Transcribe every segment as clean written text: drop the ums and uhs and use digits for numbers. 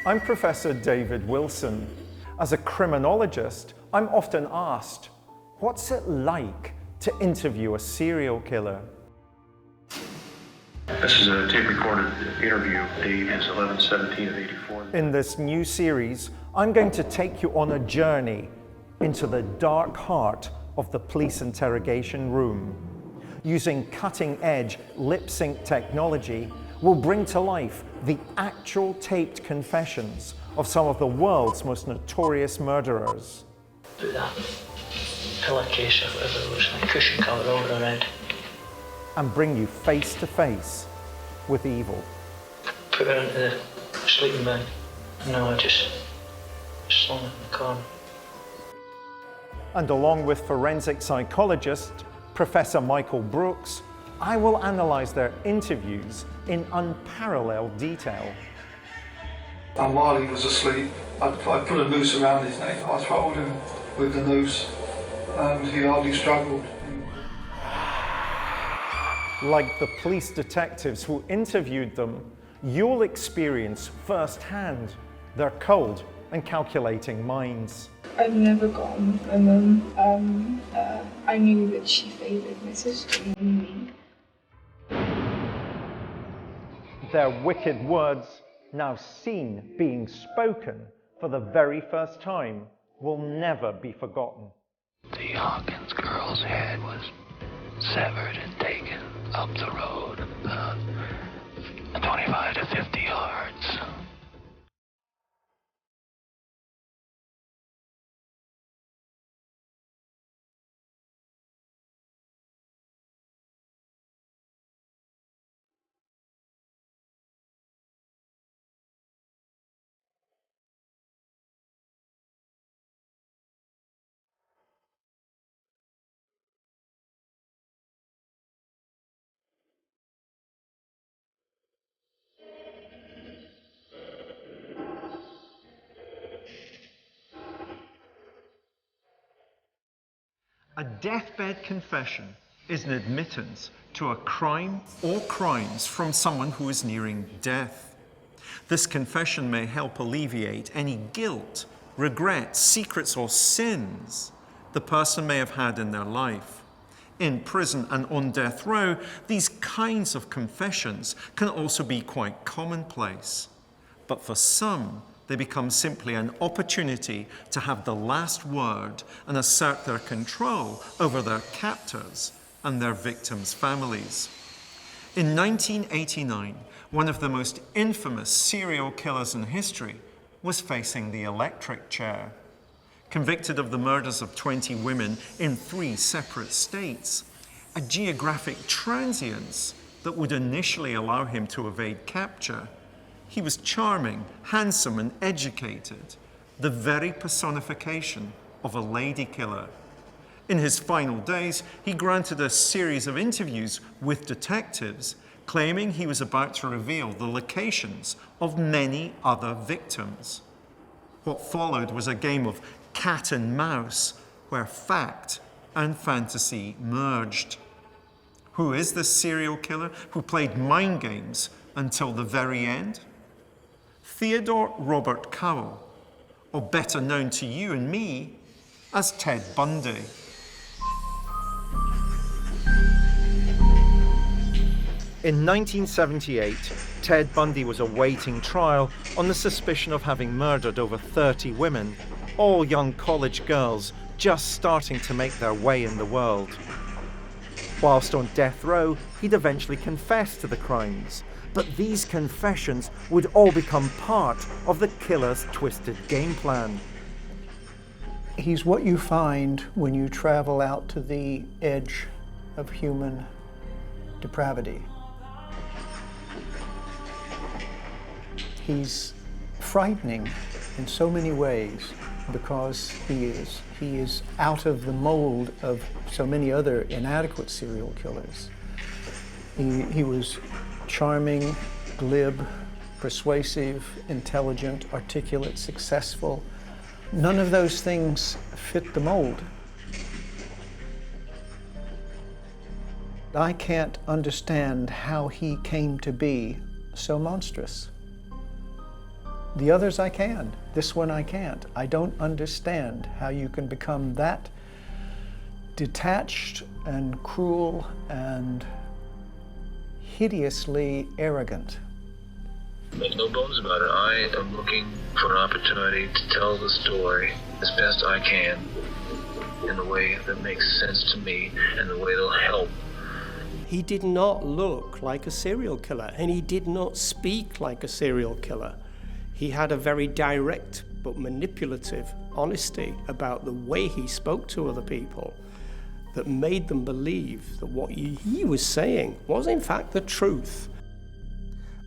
I'm Professor David Wilson. As a criminologist, I'm often asked, what's it like to interview a serial killer? This is a tape-recorded interview. Date is 11/17/84. In this new series, I'm going to take you on a journey into the dark heart of the police interrogation room. Using cutting-edge lip-sync technology, we'll bring to life the actual taped confessions of some of the world's most notorious murderers. Put that pillowcase or whatever it looks like, cushion cover over her head. And bring you face to face with evil. Put her into the sleeping bag. No, I just slung her in the corner. And along with forensic psychologist Professor Michael Brooks, I will analyse their interviews in unparalleled detail. And while he was asleep, I put a noose around his neck. I throttled him with the noose, and he hardly struggled. Like the police detectives who interviewed them, you'll experience firsthand their cold and calculating minds. I've never gone with women. I knew that she favoured my sister and me. Their wicked words, now seen being spoken for the very first time, will never be forgotten. The Hawkins girl's head was severed and taken up the road, 25 to 50 yards. A deathbed confession is an admittance to a crime or crimes from someone who is nearing death. This confession may help alleviate any guilt, regrets, secrets, or sins the person may have had in their life. In prison and on death row, these kinds of confessions can also be quite commonplace. But for some, they become simply an opportunity to have the last word and assert their control over their captors and their victims' families. In 1989, one of the most infamous serial killers in history was facing the electric chair. Convicted of the murders of 20 women in 3 separate states, a geographic transience that would initially allow him to evade capture, he was charming, handsome, and educated, the very personification of a lady killer. In his final days, he granted a series of interviews with detectives, claiming he was about to reveal the locations of many other victims. What followed was a game of cat and mouse, where fact and fantasy merged. Who is this serial killer who played mind games until the very end? Theodore Robert Cowell, or better known to you and me as Ted Bundy. In 1978, Ted Bundy was awaiting trial on the suspicion of having murdered over 30 women, all young college girls just starting to make their way in the world. Whilst on death row, he'd eventually confessed to the crimes, but these confessions would all become part of the killer's twisted game plan. He's what you find when you travel out to the edge of human depravity. He's frightening in so many ways because he is out of the mold of so many other inadequate serial killers. He was charming, glib, persuasive, intelligent, articulate, successful. None of those things fit the mold. I can't understand how he came to be so monstrous. The others I can. This one I can't. I don't understand how you can become that detached and cruel and hideously arrogant. Make no bones about it, I am looking for an opportunity to tell the story as best I can in the way that makes sense to me and the way that'll help. He did not look like a serial killer, and he did not speak like a serial killer. He had a very direct but manipulative honesty about the way he spoke to other people that made them believe that what he was saying was in fact the truth.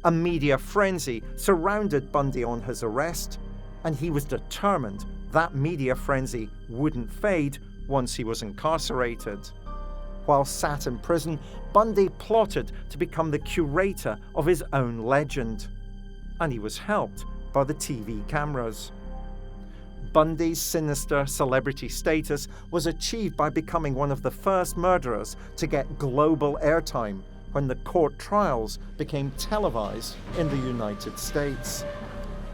A media frenzy surrounded Bundy on his arrest, and he was determined that media frenzy wouldn't fade once he was incarcerated. While sat in prison, Bundy plotted to become the curator of his own legend, and he was helped by the TV cameras. Bundy's sinister celebrity status was achieved by becoming one of the first murderers to get global airtime when the court trials became televised in the United States.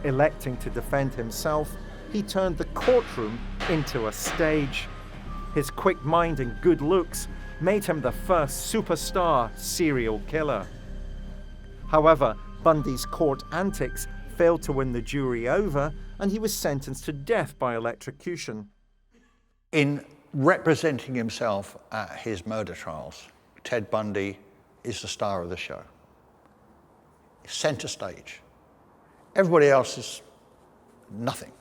Electing to defend himself, he turned the courtroom into a stage. His quick mind and good looks made him the first superstar serial killer. However, Bundy's court antics failed to win the jury over, and he was sentenced to death by electrocution. In representing himself at his murder trials, Ted Bundy is the star of the show. Center stage. Everybody else is nothing.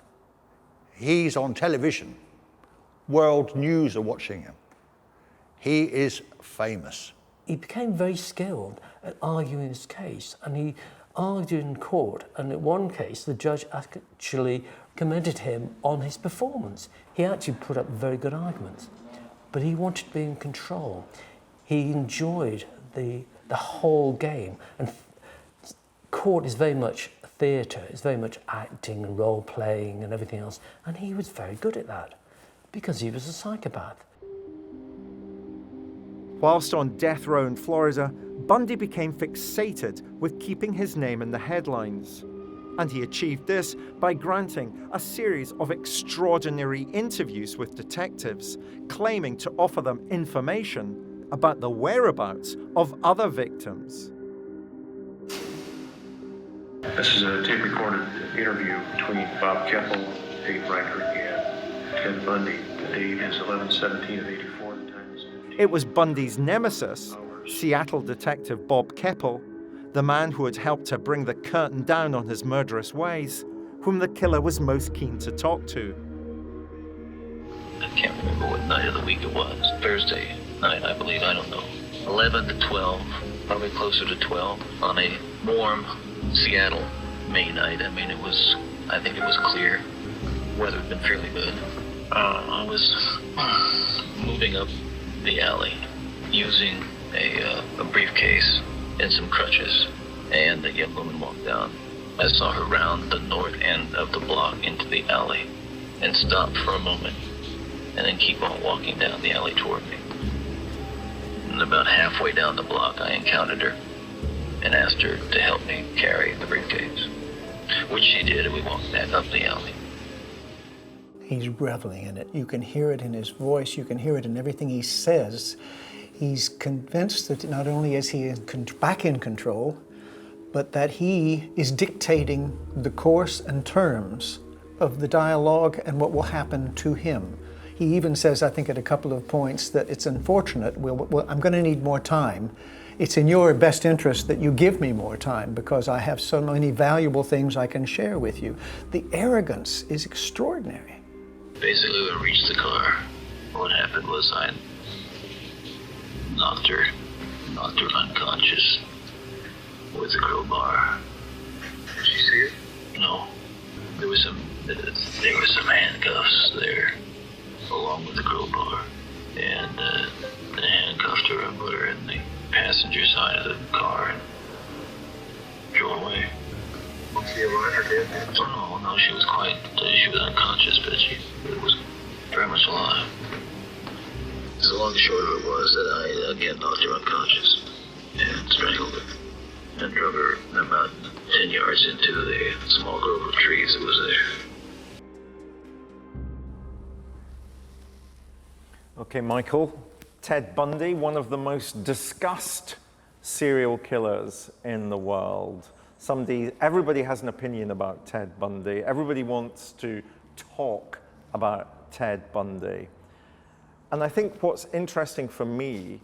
He's on television. World news are watching him. He is famous. He became very skilled at arguing his case, and he argued in court, and in one case the judge actually commended him on his performance. He actually put up very good arguments, but he wanted to be in control. He enjoyed the whole game, and court is very much theatre, it's very much acting and role-playing and everything else, and he was very good at that because he was a psychopath. Whilst on death row in Florida, Bundy became fixated with keeping his name in the headlines. And he achieved this by granting a series of extraordinary interviews with detectives, claiming to offer them information about the whereabouts of other victims. This is a tape-recorded interview between Bob Keppel, Dave Reichert, and Ted Bundy. The date is 11/17 of 84. The time is... It was Bundy's nemesis, Seattle detective Bob Keppel, the man who had helped to bring the curtain down on his murderous ways, whom the killer was most keen to talk to. I can't remember what night of the week it was. Thursday night, I believe, I don't know. 11 to 12, probably closer to 12, on a warm Seattle May night. I mean, I think it was clear. Weather had been fairly good. I was moving up the alley using a briefcase and some crutches, and a young woman walked down. I saw her round the north end of the block into the alley and stop for a moment and then keep on walking down the alley toward me. And about halfway down the block, I encountered her and asked her to help me carry the briefcase, which she did, and we walked back up the alley. He's reveling in it. You can hear it in his voice. You can hear it in everything he says. He's convinced that not only is he back in control, but that he is dictating the course and terms of the dialogue and what will happen to him. He even says, I think at a couple of points, that it's unfortunate, I'm going to need more time. It's in your best interest that you give me more time because I have so many valuable things I can share with you. The arrogance is extraordinary. Basically, when we reached the car, what happened was I knocked her unconscious with a crowbar. Did she see it? No. There were some handcuffs there, along with the crowbar, and they handcuffed her and put her in the passenger side of the car and drove away. Was she alive or dead? Oh, no, she was unconscious, but she was very much alive. The long and short of it was that I again knocked her unconscious and strangled her and drove her about 10 yards charged into the small grove of trees that was there. Okay, Michael. Ted Bundy, one of the most discussed serial killers in the world. Everybody has an opinion about Ted Bundy. Everybody wants to talk about Ted Bundy. And I think what's interesting for me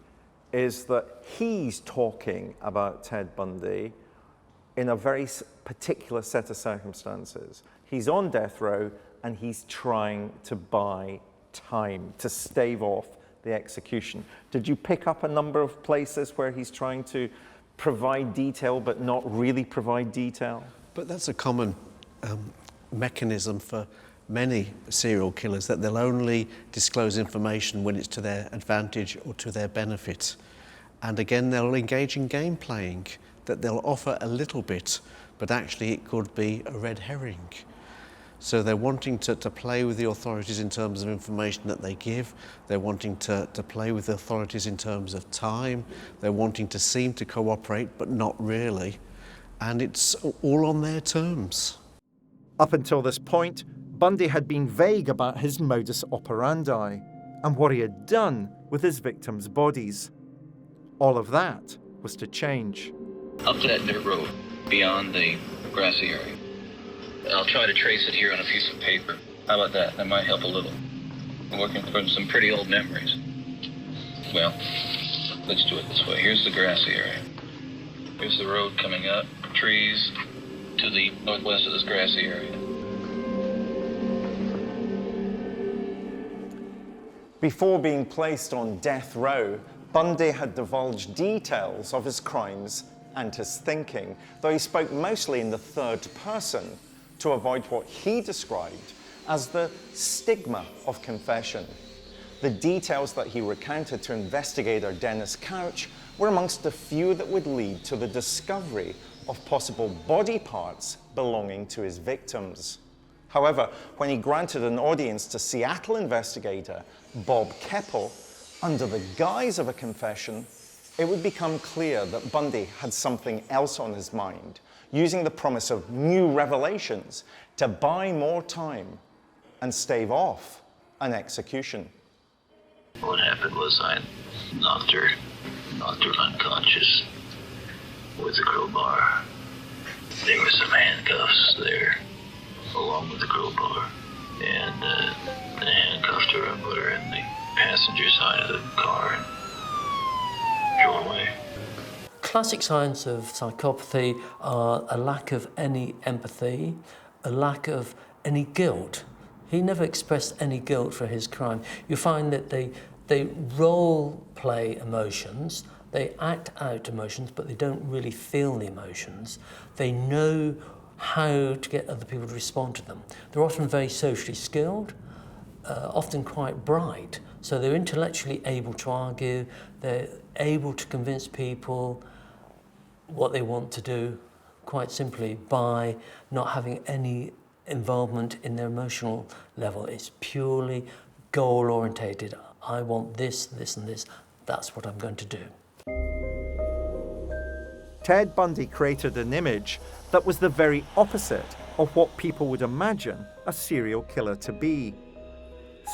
is that he's talking about Ted Bundy in a very particular set of circumstances. He's on death row and he's trying to buy time, to stave off the execution. Did you pick up a number of places where he's trying to provide detail but not really provide detail? But that's a common mechanism for many serial killers, that they'll only disclose information when it's to their advantage or to their benefit. And again, they'll engage in game playing, that they'll offer a little bit, but actually it could be a red herring. So they're wanting to play with the authorities in terms of information that they give. They're wanting to play with the authorities in terms of time. They're wanting to seem to cooperate, but not really. And it's all on their terms. Up until this point, Bundy had been vague about his modus operandi and what he had done with his victims' bodies. All of that was to change. Up to that dirt road, beyond the grassy area. I'll try to trace it here on a piece of paper. How about that? That might help a little. I'm working from some pretty old memories. Well, let's do it this way. Here's the grassy area. Here's the road coming up, trees to the northwest of this grassy area. Before being placed on death row, Bundy had divulged details of his crimes and his thinking, though he spoke mostly in the third person to avoid what he described as the stigma of confession. The details that he recounted to investigator Dennis Couch were amongst the few that would lead to the discovery of possible body parts belonging to his victims. However, when he granted an audience to Seattle investigator Bob Keppel, under the guise of a confession, it would become clear that Bundy had something else on his mind, using the promise of new revelations to buy more time and stave off an execution. What happened was I knocked her unconscious with a crowbar. There were some handcuffs there, along with the crowbar, and I handcuffed her and put her in the passenger side of the car and drove away. Classic signs of psychopathy are a lack of any empathy, a lack of any guilt. He never expressed any guilt for his crime. You find that they role play emotions, they act out emotions, but they don't really feel the emotions. They know how to get other people to respond to them. They're often very socially skilled, often quite bright, so they're intellectually able to argue, they're able to convince people what they want to do, quite simply by not having any involvement in their emotional level. It's purely goal-orientated. I want this, this and this, that's what I'm going to do. Ted Bundy created an image that was the very opposite of what people would imagine a serial killer to be.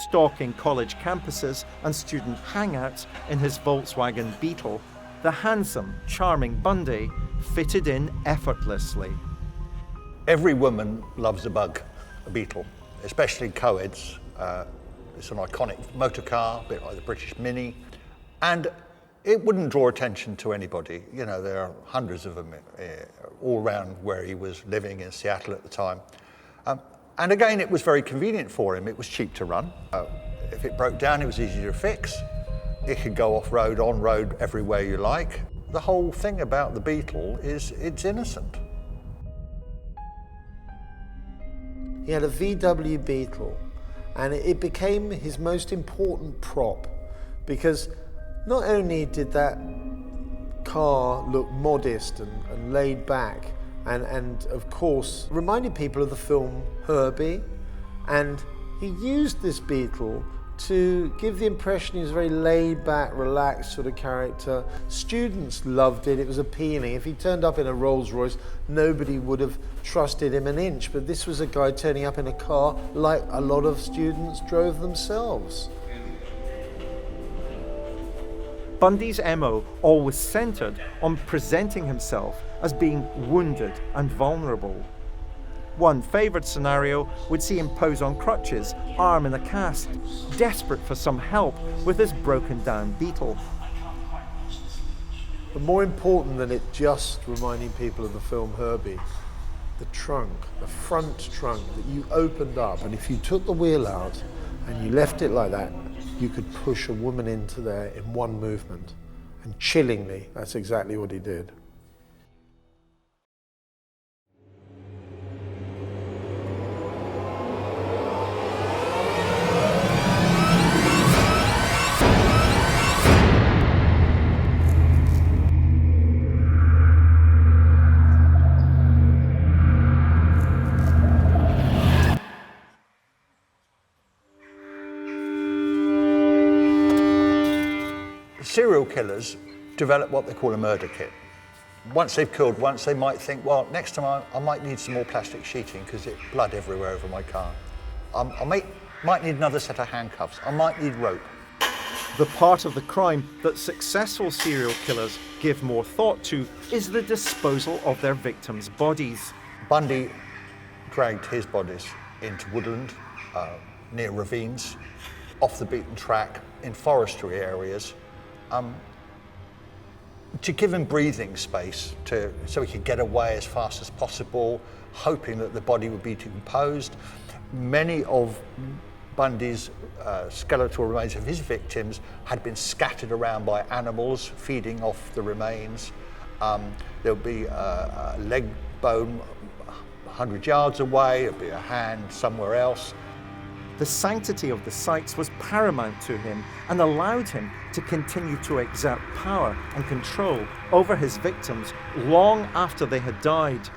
Stalking college campuses and student hangouts in his Volkswagen Beetle, the handsome, charming Bundy fitted in effortlessly. Every woman loves a bug, a Beetle, especially co-eds. It's an iconic motor car, a bit like the British Mini, and it wouldn't draw attention to anybody. You know, there are hundreds of them all around where he was living in Seattle at the time. And again, it was very convenient for him. It was cheap to run. If it broke down, it was easy to fix. It could go off-road, on-road, everywhere you like. The whole thing about the Beetle is it's innocent. He had a VW Beetle, and it became his most important prop, because not only did that car look modest and laid back, and of course reminded people of the film Herbie, and he used this Beetle to give the impression he was a very laid-back, relaxed sort of character. Students loved it, it was appealing. If he turned up in a Rolls Royce, nobody would have trusted him an inch, but this was a guy turning up in a car like a lot of students drove themselves. Bundy's MO always centered on presenting himself as being wounded and vulnerable. One favoured scenario would see him pose on crutches, arm in a cast, desperate for some help with his broken down beetle. But more important than it just reminding people of the film Herbie, the trunk, the front trunk that you opened up, and if you took the wheel out and you left it like that, you could push a woman into there in one movement. And chillingly, that's exactly what he did. Serial killers develop what they call a murder kit. Once they've killed once, they might think, well, next time I might need some more plastic sheeting because it's blood everywhere over my car. I might need another set of handcuffs. I might need rope. The part of the crime that successful serial killers give more thought to is the disposal of their victims' bodies. Bundy dragged his bodies into woodland, near ravines, off the beaten track, in forestry areas, to give him breathing space so he could get away as fast as possible, hoping that the body would be decomposed. Many of Bundy's skeletal remains of his victims had been scattered around by animals feeding off the remains. There would be a leg bone 100 yards away, there'd be a hand somewhere else. The sanctity of the sites was paramount to him and allowed him to continue to exert power and control over his victims long after they had died.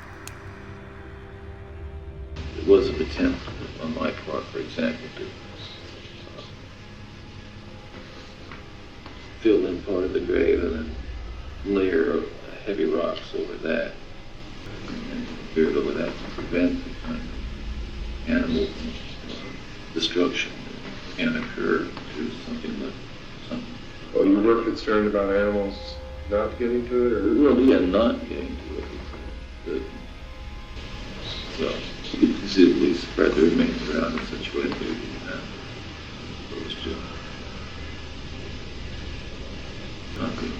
It was an attempt on my part, for example, to fill in part of the grave and then layer of heavy rocks over that, and build over that to prevent the kind of animal destruction that can occur to something. Well, you were concerned about animals not getting to it, or? Well, yeah, not getting to it. Well, you could conceivably spread the remains around in such a way that we didn't have opposed to not good.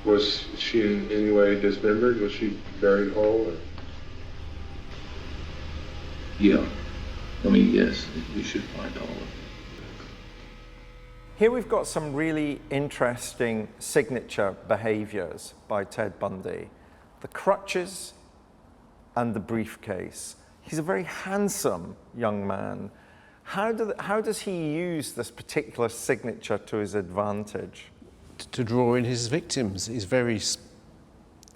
Was she in any way dismembered? Was she buried whole? Or? Yeah. I mean, yes, we should find all of it. Here we've got some really interesting signature behaviors by Ted Bundy. The crutches and the briefcase. He's a very handsome young man. How does he use this particular signature to his advantage? To draw in his victims. He's very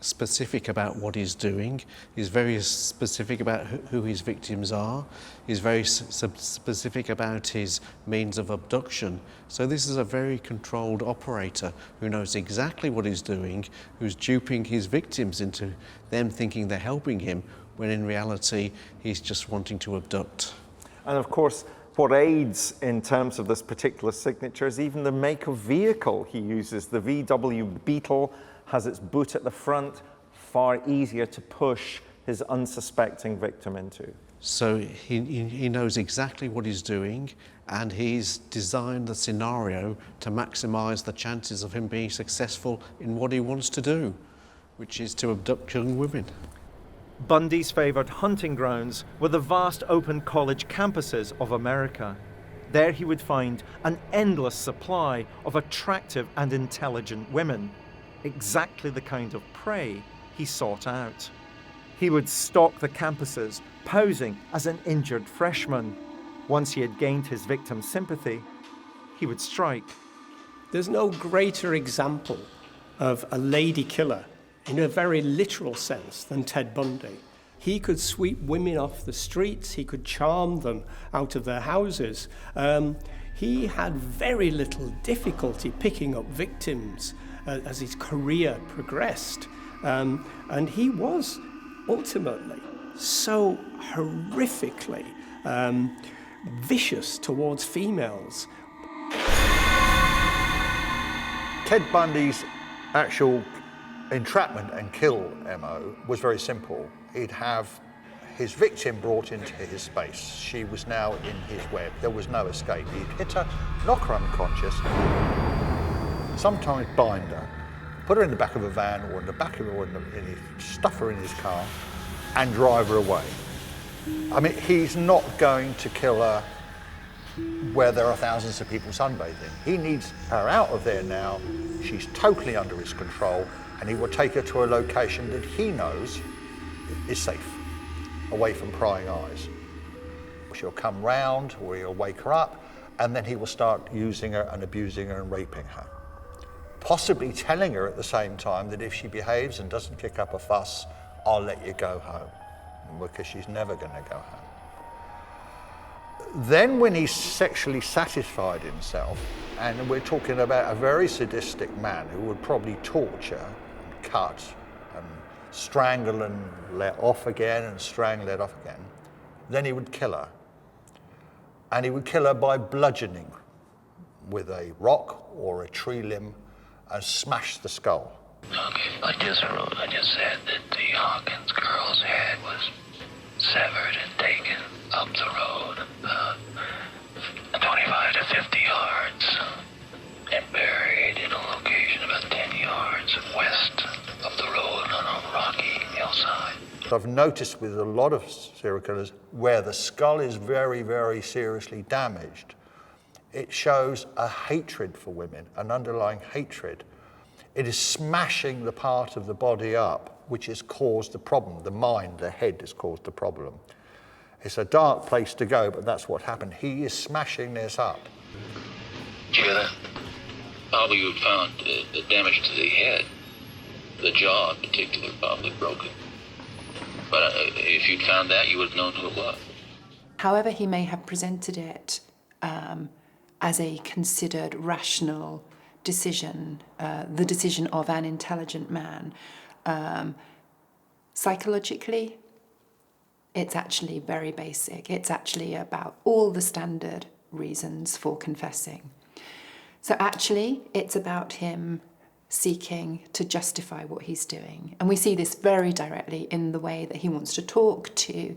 specific about what he's doing. He's very specific about who his victims are. He's very specific about his means of abduction. So this is a very controlled operator who knows exactly what he's doing, who's duping his victims into them thinking they're helping him, when in reality he's just wanting to abduct. And of course, what aids in terms of this particular signature is even the make of vehicle he uses. The VW Beetle has its boot at the front, far easier to push his unsuspecting victim into. So he knows exactly what he's doing, and he's designed the scenario to maximize the chances of him being successful in what he wants to do, which is to abduct young women. Bundy's favored hunting grounds were the vast open college campuses of America. There he would find an endless supply of attractive and intelligent women, exactly the kind of prey he sought out. He would stalk the campuses, posing as an injured freshman. Once he had gained his victim's sympathy, he would strike. There's no greater example of a lady killer in a very literal sense than Ted Bundy. He could sweep women off the streets. He could charm them out of their houses. He had very little difficulty picking up victims as his career progressed. And he was ultimately so horrifically vicious towards females. Ted Bundy's actual entrapment and kill MO was very simple. He'd have his victim brought into his space. She was now in his web. There was no escape. He'd hit her, knock her unconscious, sometimes bind her, put her in the back of a van or in the back of stuff her in his car and drive her away. I mean, he's not going to kill her where there are thousands of people sunbathing. He needs her out of there now. She's totally under his control, and he will take her to a location that he knows is safe, away from prying eyes. She'll come round, or he'll wake her up, and then he will start using her and abusing her and raping her. Possibly telling her at the same time that if she behaves and doesn't kick up a fuss, I'll let you go home, because she's never going to go home. Then when he's sexually satisfied himself, and we're talking about a very sadistic man who would probably torture and cut and strangle and let off again and strangle, let off again, then he would kill her. And he would kill her by bludgeoning with a rock or a tree limb and smash the skull. Okay, like this road, I just said that the Hawkins girl's head was severed and taken up the road 25 to 50 yards and buried in a location about 10 yards west of the road on a rocky hillside. I've noticed with a lot of serial killers where the skull is very, very seriously damaged, it shows a hatred for women, an underlying hatred. It is smashing the part of the body up which has caused the problem. The mind, the head has caused the problem. It's a dark place to go, but that's what happened. He is smashing this up. Did you hear that? Probably you found the damage to the head, the jaw in particular, probably broken. But if you'd found that, you would have known who it was. However he may have presented it as a considered rational decision, the decision of an intelligent man, psychologically, it's actually very basic. It's actually about all the standard reasons for confessing. So actually, it's about him seeking to justify what he's doing. And we see this very directly in the way that he wants to talk to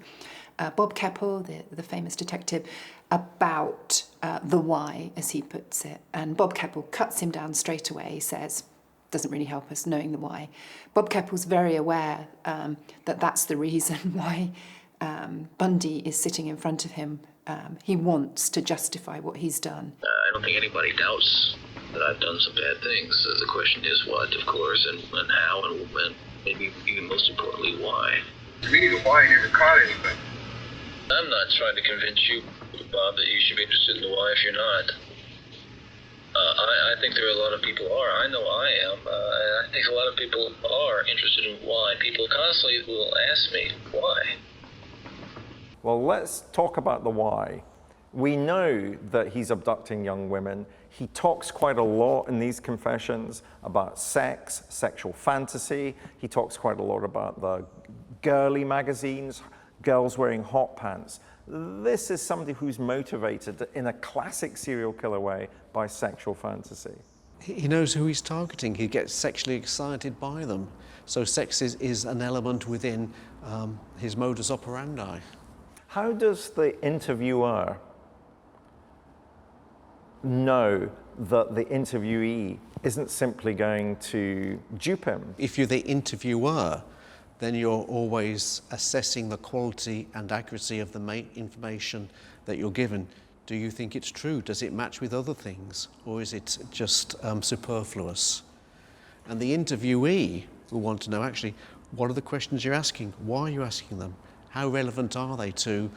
Bob Keppel, the famous detective, about the why, as he puts it. And Bob Keppel cuts him down straight away. He says, doesn't really help us knowing the why. Bob Keppel's very aware that that's the reason why Bundy is sitting in front of him. He wants to justify what he's done. I don't think anybody doubts that I've done some bad things. The question is what, of course, and how, and maybe even most importantly, why. To me, the why never caught anybody. I'm not trying to convince you, Bob, that you should be interested in the why if you're not. I think there are a lot of people are. I know I am. I think a lot of people are interested in why. People constantly will ask me, why? Well, let's talk about the why. We know that he's abducting young women. He talks quite a lot in these confessions about sex, sexual fantasy. He talks quite a lot about the girly magazines, girls wearing hot pants. This is somebody who's motivated in a classic serial killer way by sexual fantasy. He knows who he's targeting. He gets sexually excited by them. So sex is an element within his modus operandi. How does the interviewer know that the interviewee isn't simply going to dupe him? If you're the interviewer, then you're always assessing the quality and accuracy of the information that you're given. Do you think it's true? Does it match with other things? Or is it just superfluous? And the interviewee will want to know, actually, what are the questions you're asking? Why are you asking them? How relevant are they to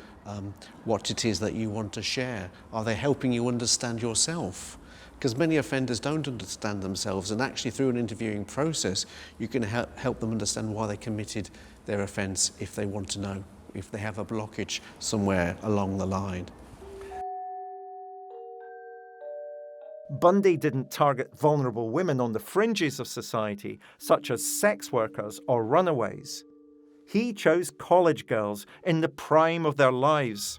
what it is that you want to share? Are they helping you understand yourself? because many offenders don't understand themselves, and actually through an interviewing process you can help them understand why they committed their offence if they want to know, if they have a blockage somewhere along the line. Bundy didn't target vulnerable women on the fringes of society, such as sex workers or runaways. He chose college girls in the prime of their lives.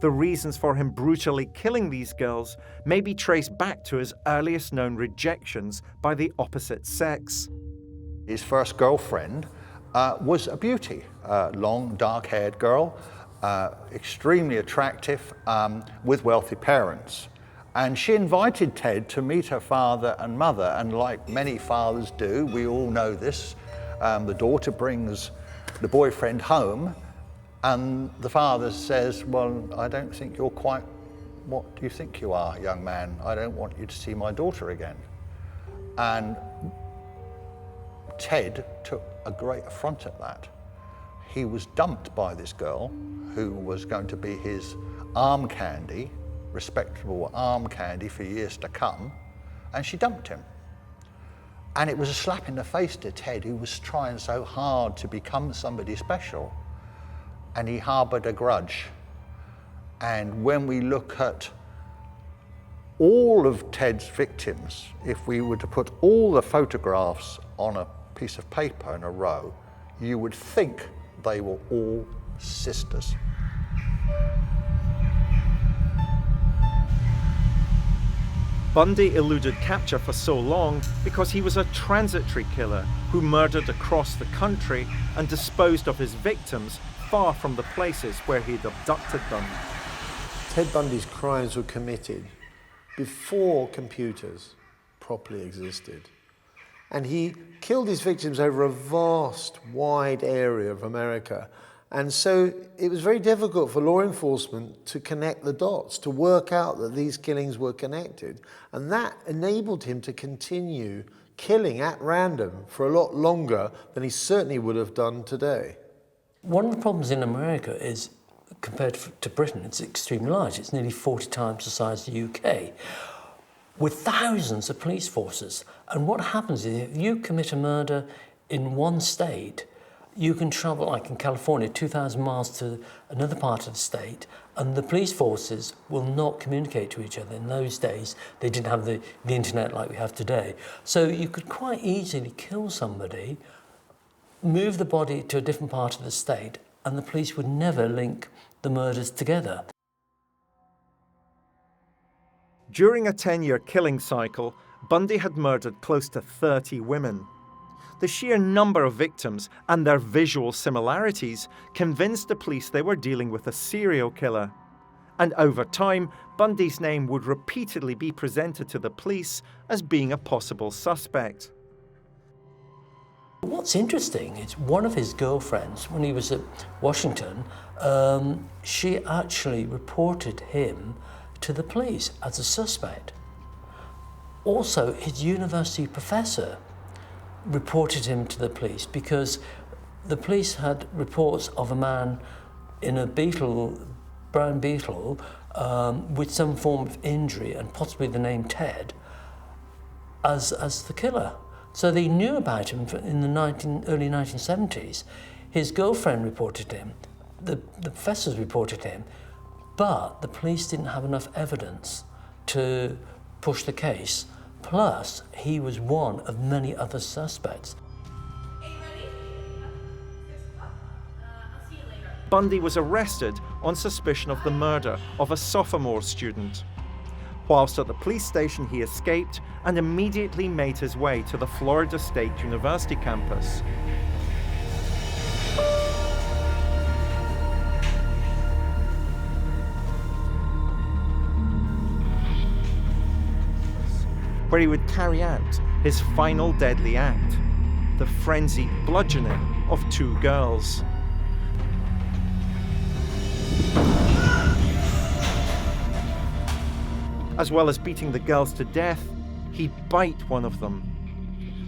The reasons for him brutally killing these girls may be traced back to his earliest known rejections by the opposite sex. His first girlfriend was a beauty, long, dark-haired girl, extremely attractive, with wealthy parents. And she invited Ted to meet her father and mother, and like many fathers do, we all know this, the daughter brings the boyfriend home, and the father says, well, I don't think you're quite what you think you are, young man. I don't want you to see my daughter again. And Ted took a great affront at that. He was dumped by this girl, who was going to be his arm candy, respectable arm candy for years to come, and she dumped him. And it was a slap in the face to Ted, who was trying so hard to become somebody special, and he harboured a grudge. And when we look at all of Ted's victims, if we were to put all the photographs on a piece of paper in a row, you would think they were all sisters. Bundy eluded capture for so long because he was a transitory killer who murdered across the country and disposed of his victims far from the places where he'd abducted them. Ted Bundy's crimes were committed before computers properly existed. And he killed his victims over a vast, wide area of America. And so it was very difficult for law enforcement to connect the dots, to work out that these killings were connected. And that enabled him to continue killing at random for a lot longer than he certainly would have done today. One of the problems in America is, compared to Britain, it's extremely large. It's nearly 40 times the size of the UK, with thousands of police forces. And what happens is, if you commit a murder in one state, you can travel, like in California, 2,000 miles to another part of the state, and the police forces will not communicate to each other. In those days, they didn't have the internet like we have today. So you could quite easily kill somebody, move the body to a different part of the state, and the police would never link the murders together. During a 10-year killing cycle, Bundy had murdered close to 30 women. The sheer number of victims and their visual similarities convinced the police they were dealing with a serial killer. And over time, Bundy's name would repeatedly be presented to the police as being a possible suspect. What's interesting is one of his girlfriends, when he was at Washington, she actually reported him to the police as a suspect. Also, his university professor reported him to the police because the police had reports of a man in a beetle, brown beetle, with some form of injury and possibly the name Ted as the killer. So they knew about him in the early 1970s. His girlfriend reported him, the professors reported him, but the police didn't have enough evidence to push the case. Plus, he was one of many other suspects. Bundy was arrested on suspicion of the murder of a sophomore student. Whilst at the police station, he escaped and immediately made his way to the Florida State University campus. Where he would carry out his final deadly act, the frenzied bludgeoning of 2 girls. As well as beating the girls to death, he'd bite one of them.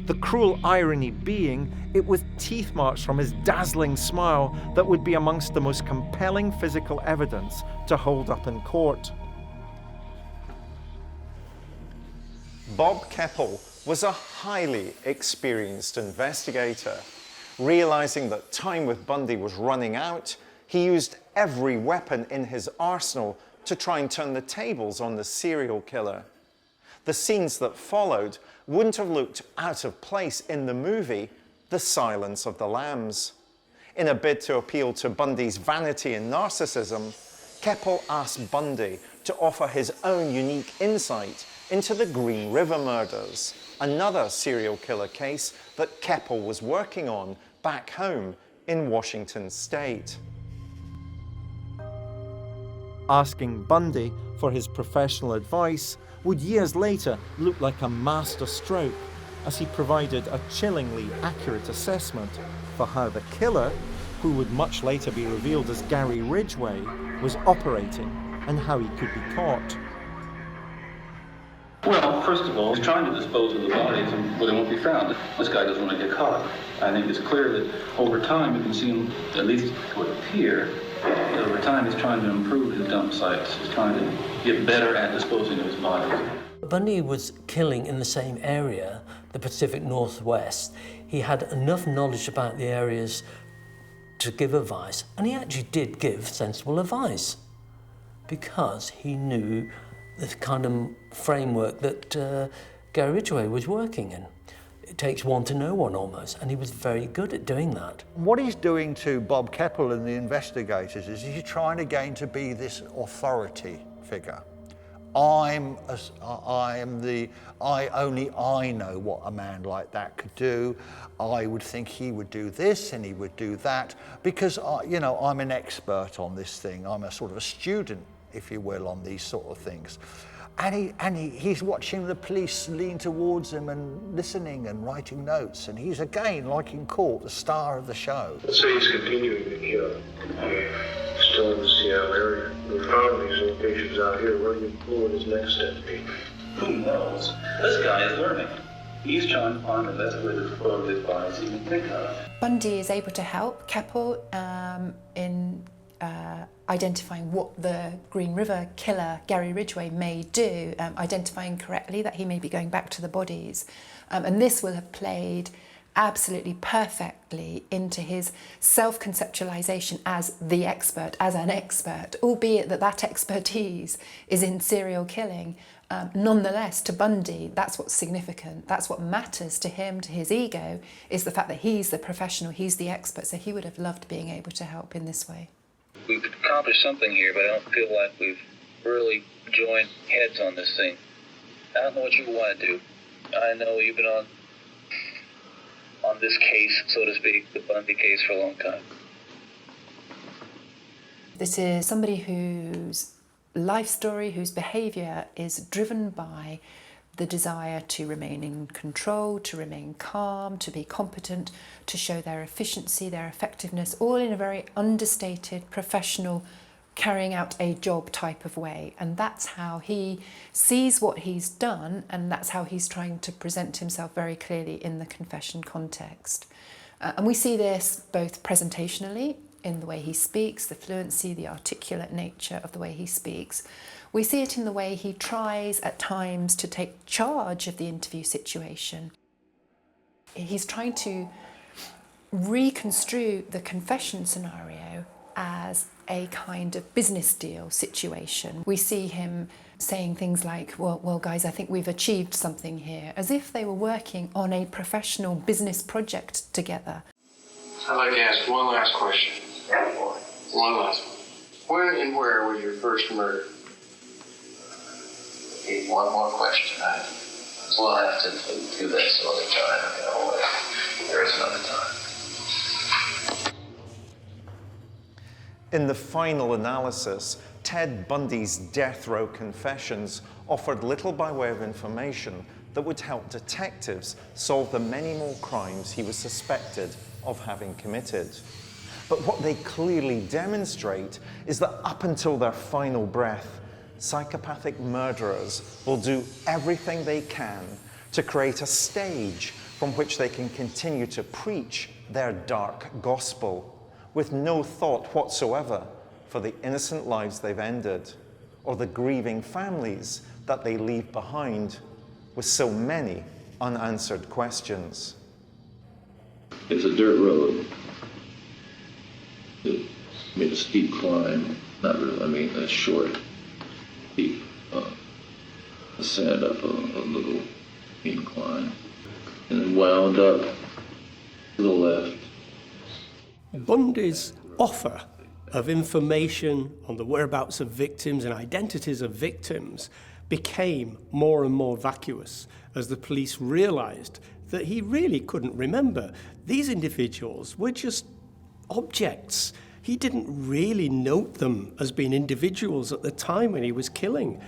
The cruel irony being, it was teeth marks from his dazzling smile that would be amongst the most compelling physical evidence to hold up in court. Bob Keppel was a highly experienced investigator. Realizing that time with Bundy was running out, he used every weapon in his arsenal to try and turn the tables on the serial killer. The scenes that followed wouldn't have looked out of place in the movie The Silence of the Lambs. In a bid to appeal to Bundy's vanity and narcissism, Keppel asked Bundy to offer his own unique insight into the Green River murders, another serial killer case that Keppel was working on back home in Washington state. Asking Bundy for his professional advice would years later look like a master stroke, as he provided a chillingly accurate assessment for how the killer, who would much later be revealed as Gary Ridgway, was operating and how he could be caught. Well, first of all, he's trying to dispose of the bodies where they won't be found. This guy doesn't want to get caught. I think it's clear that over time you can see him, at least it would appear, that over time he's trying to improve his dump sites. He's trying to get better at disposing of his bodies. Bundy was killing in the same area, the Pacific Northwest. He had enough knowledge about the areas to give advice, and he actually did give sensible advice because he knew the kind of framework that Gary Ridgway was working in. It takes one to know one almost, and he was very good at doing that. What he's doing to Bob Keppel and the investigators is he's trying again to be this authority figure. Only I know what a man like that could do. I would think he would do this and he would do that because, I'm an expert on this thing. I'm a sort of a student, if you will, on these sort of things. And he's watching the police lean towards him and listening and writing notes. And he's, again, like in court, the star of the show. Let's say he's continuing to kill. Still in the Seattle area. We found these locations out here. What would his next step be? Who knows? This guy is learning. He's trying to find the best way to dispose of his bodies he can think of. Bundy is able to help Keppel in identifying what the Green River killer, Gary Ridgway, may do, identifying correctly that he may be going back to the bodies. And this will have played absolutely perfectly into his self-conceptualization as the expert, as an expert, albeit that expertise is in serial killing. Nonetheless, to Bundy, that's what's significant. That's what matters to him, to his ego, is the fact that he's the professional, he's the expert, so he would have loved being able to help in this way. We've accomplished something here, but I don't feel like we've really joined heads on this thing. I don't know what you want to do. I know you've been on this case, so to speak, the Bundy case, for a long time. This is somebody whose life story, whose behaviour is driven by the desire to remain in control, to remain calm, to be competent, to show their efficiency, their effectiveness, all in a very understated, professional, carrying out a job type of way. And that's how he sees what he's done, and that's how he's trying to present himself very clearly in the confession context. And we see this both presentationally, in the way he speaks, the fluency, the articulate nature of the way he speaks. We see it in the way he tries at times to take charge of the interview situation. He's trying to reconstrue the confession scenario as a kind of business deal situation. We see him saying things like, well, guys, I think we've achieved something here, as if they were working on a professional business project together. I'd like to ask one last question. One last one. When and where was your first murder? One more question. We'll have to do that some other time. There is another time. In the final analysis, Ted Bundy's death row confessions offered little by way of information that would help detectives solve the many more crimes he was suspected of having committed. But what they clearly demonstrate is that up until their final breath, psychopathic murderers will do everything they can to create a stage from which they can continue to preach their dark gospel, with no thought whatsoever for the innocent lives they've ended or the grieving families that they leave behind with so many unanswered questions. It's a dirt road. It made a steep climb, not really, I mean a short, steep ascent up a little incline, and then wound up to the left. Bundy's offer of information on the whereabouts of victims and identities of victims became more and more vacuous as the police realized that he really couldn't remember. These individuals were just objects. He didn't really note them as being individuals at the time when he was killing.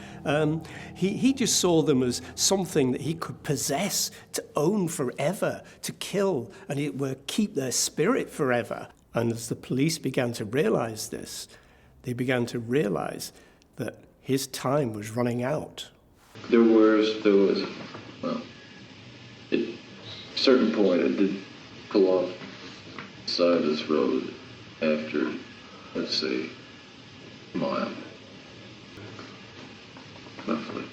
He just saw them as something that he could possess, to own forever, to kill, and it would keep their spirit forever. And as the police began to realize this, they began to realize that his time was running out. There was, well, at a certain point, it did pull off the side of this road after, let's say, a mile, roughly.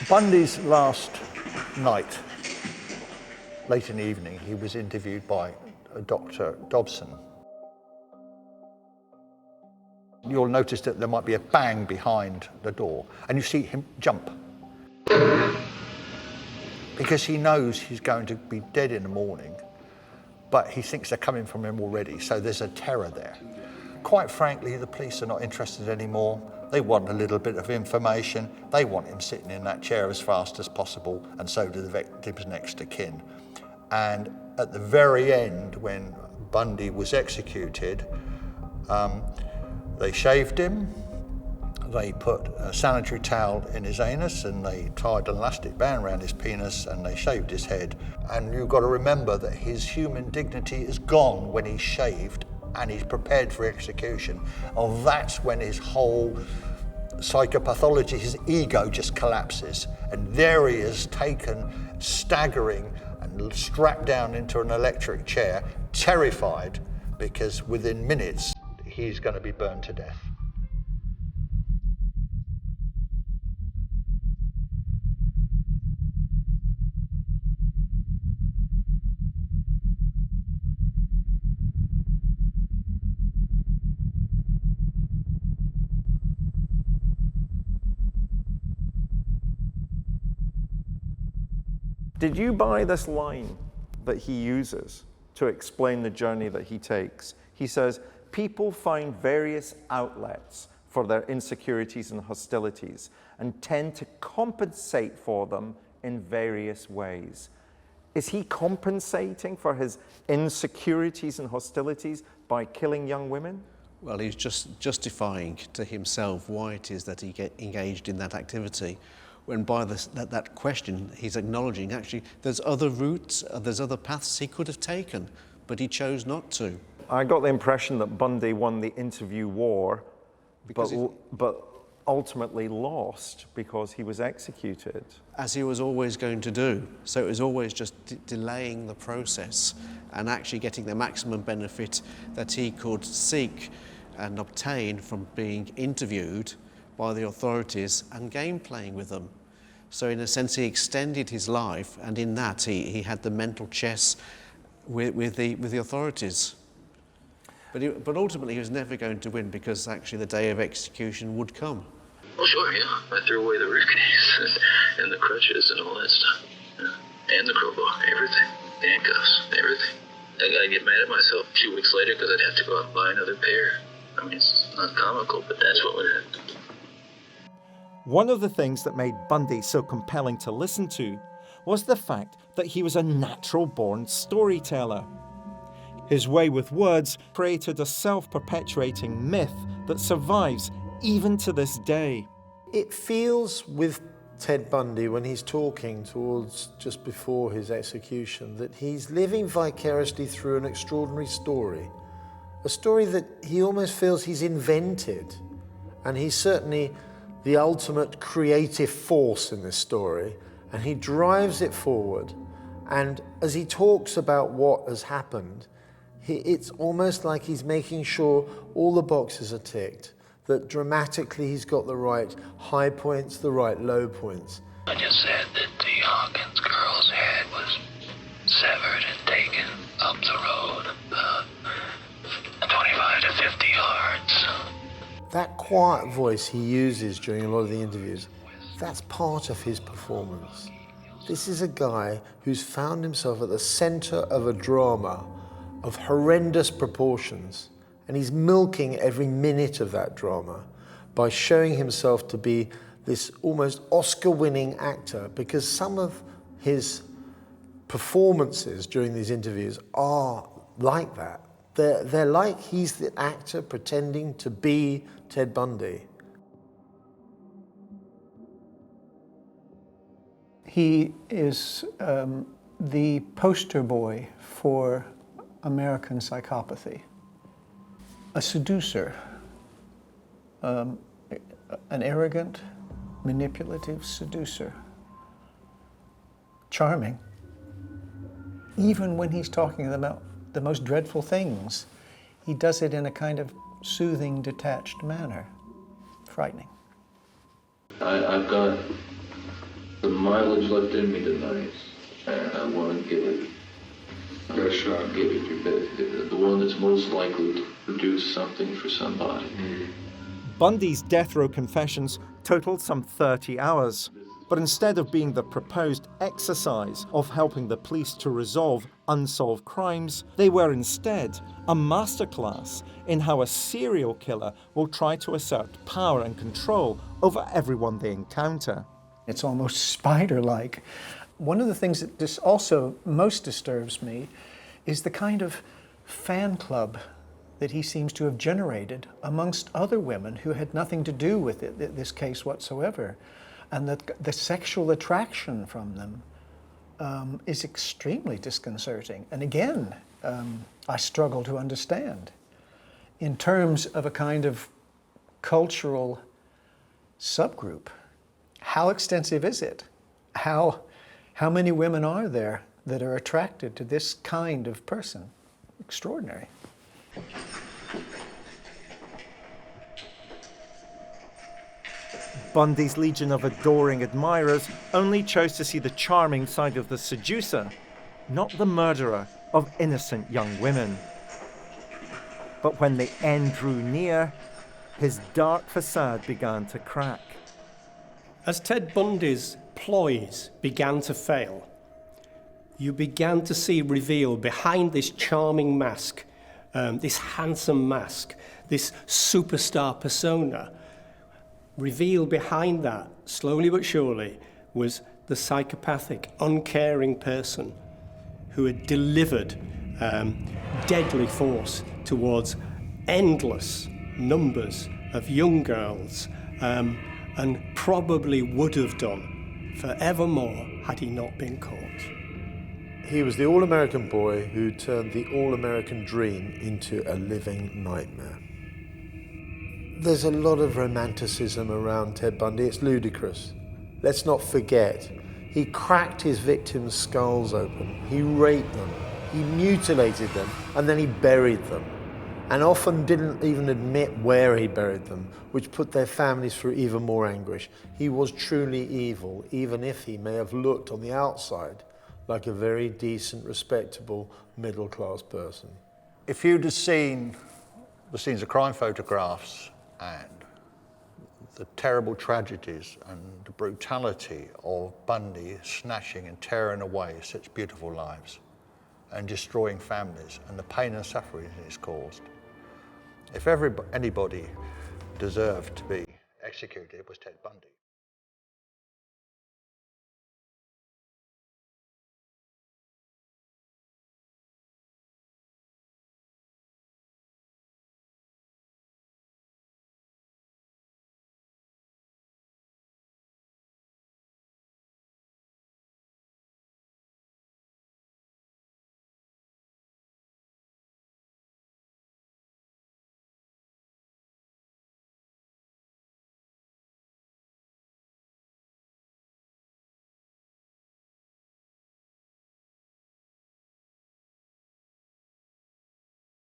Bundy's last night, late in the evening, he was interviewed by Dr. Dobson. You'll notice that there might be a bang behind the door, and you see him jump. Because he knows he's going to be dead in the morning, but he thinks they're coming from him already, so there's a terror there. Quite frankly, the police are not interested anymore. They want a little bit of information. They want him sitting in that chair as fast as possible, and so do the victim's next of kin. And at the very end, when Bundy was executed, they shaved him, they put a sanitary towel in his anus, and they tied an elastic band around his penis, and they shaved his head. And you've got to remember that his human dignity is gone when he's shaved and he's prepared for execution. And that's when his whole psychopathology, his ego just collapses. And there he is, taken, staggering, and strapped down into an electric chair, terrified, because within minutes, he's going to be burned to death. Did you buy this line that he uses to explain the journey that he takes? He says, people find various outlets for their insecurities and hostilities and tend to compensate for them in various ways. Is he compensating for his insecurities and hostilities by killing young women? Well, he's just justifying to himself why it is that he get engaged in that activity. When by that question, he's acknowledging actually there's other routes, there's other paths he could have taken, but he chose not to. I got the impression that Bundy won the interview war, but ultimately lost because he was executed. As he was always going to do. So it was always just delaying the process and actually getting the maximum benefit that he could seek and obtain from being interviewed by the authorities and game playing with them. So in a sense, he extended his life, and in that he had the mental chess with the authorities. But ultimately, he was never going to win because actually the day of execution would come. Well, sure, yeah. I threw away the briefcase and the crutches and all that stuff. Yeah. And the crowbar, everything. Handcuffs, everything. I get mad at myself a few weeks later because I'd have to go out and buy another pair. I mean, it's not comical, but that's what would happen. One of the things that made Bundy so compelling to listen to was the fact that he was a natural-born storyteller. His way with words created a self-perpetuating myth that survives even to this day. It feels with Ted Bundy, when he's talking towards just before his execution, that he's living vicariously through an extraordinary story. A story that he almost feels he's invented. And he's certainly the ultimate creative force in this story. And he drives it forward. And as he talks about what has happened, it's almost like he's making sure all the boxes are ticked, that dramatically he's got the right high points, the right low points. I just said that the Hawkins girl's head was severed and taken up the road, 25 to 50 yards. That quiet voice he uses during a lot of the interviews, that's part of his performance. This is a guy who's found himself at the center of a drama of horrendous proportions, and he's milking every minute of that drama by showing himself to be this almost Oscar-winning actor, because some of his performances during these interviews are like that. They're like he's the actor pretending to be Ted Bundy. He is the poster boy for American psychopathy. A seducer, an arrogant, manipulative seducer. Charming. Even when he's talking about the most dreadful things, he does it in a kind of soothing, detached manner. Frightening. I've got the mileage left in me tonight, and I want to give it a shot. Give it your best. The one that's most likely to produce something for somebody. Bundy's death row confessions totaled some 30 hours. But instead of being the proposed exercise of helping the police to resolve unsolved crimes, they were instead a masterclass in how a serial killer will try to assert power and control over everyone they encounter. It's almost spider-like. One of the things that also most disturbs me is the kind of fan club that he seems to have generated amongst other women who had nothing to do with this case whatsoever. And that the sexual attraction from them is extremely disconcerting. And again, I struggle to understand. In terms of a kind of cultural subgroup, how extensive is it? How many women are there that are attracted to this kind of person? Extraordinary. Bundy's legion of adoring admirers only chose to see the charming side of the seducer, not the murderer of innocent young women. But when the end drew near, his dark facade began to crack. As Ted Bundy's ploys began to fail, you began to see revealed behind this charming mask, this handsome mask, this superstar persona, revealed behind that, slowly but surely, was the psychopathic, uncaring person who had delivered deadly force towards endless numbers of young girls, and probably would have done forevermore had he not been caught. He was the all-American boy who turned the all-American dream into a living nightmare. There's a lot of romanticism around Ted Bundy. It's ludicrous. Let's not forget, he cracked his victims' skulls open. He raped them. He mutilated them, and then he buried them. And often didn't even admit where he buried them, which put their families through even more anguish. He was truly evil, even if he may have looked on the outside like a very decent, respectable, middle-class person. If you'd have seen the scenes of crime photographs and the terrible tragedies and the brutality of Bundy snatching and tearing away such beautiful lives and destroying families and the pain and suffering it's caused, if anybody deserved to be executed, it was Ted Bundy.